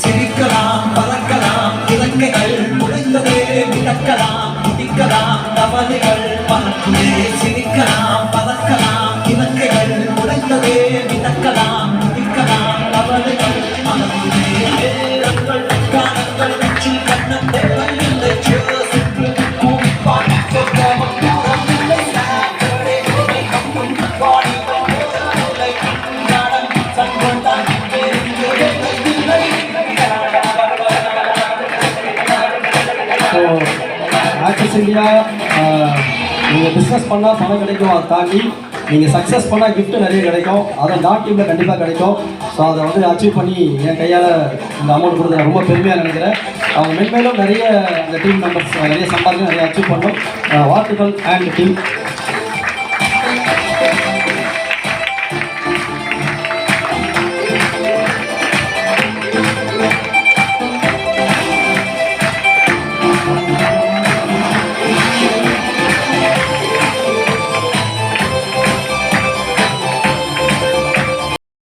சிரிக்கலாம், பறக்கலாம், இலக்கைகள் முடிந்ததே மிதக்கலாம், குதிக்கலாம், கவலைகள் பறக்குதே. சிரிக்கலாம், பறக்கலாம், இலக்கைகள் முடிந்ததே மிதக்கலாம், குதிக்கலாம், கவலைகள் பறக்குதே. நேரங்கள் காலங்கள் வெற்றி கண்ண தேவையில்லை, சுற்று கூப்பான் சொல்லாமல் கூறவில்லை. சாக்கடை உரை கம்பும் வாடிகள் போடவில்லை, காலம் சங்கொண்டான் ஆக்சஸ் இந்தியா நீங்கள் பிஸ்னஸ் பண்ணால் பணம் கிடைக்கும். அதை தாண்டி நீங்கள் சக்ஸஸ் பண்ணால் கிஃப்ட்டு நிறைய கிடைக்கும். அதை டாட் டீமில் கண்டிப்பாக கிடைக்கும். ஸோ அதை வந்து அச்சீவ் பண்ணி என் கையால் இந்த அமௌண்ட் கொடுத்து ரொம்ப பெருமையாக நினைக்கிறேன். அவங்க மென்மேலும் நிறைய இந்த டீம் மெம்பர்ஸ் நிறைய சம்பாதிக்க நிறைய அச்சீவ் பண்ணணும். வாழ்த்துக்கள் அண்ட் டீம்.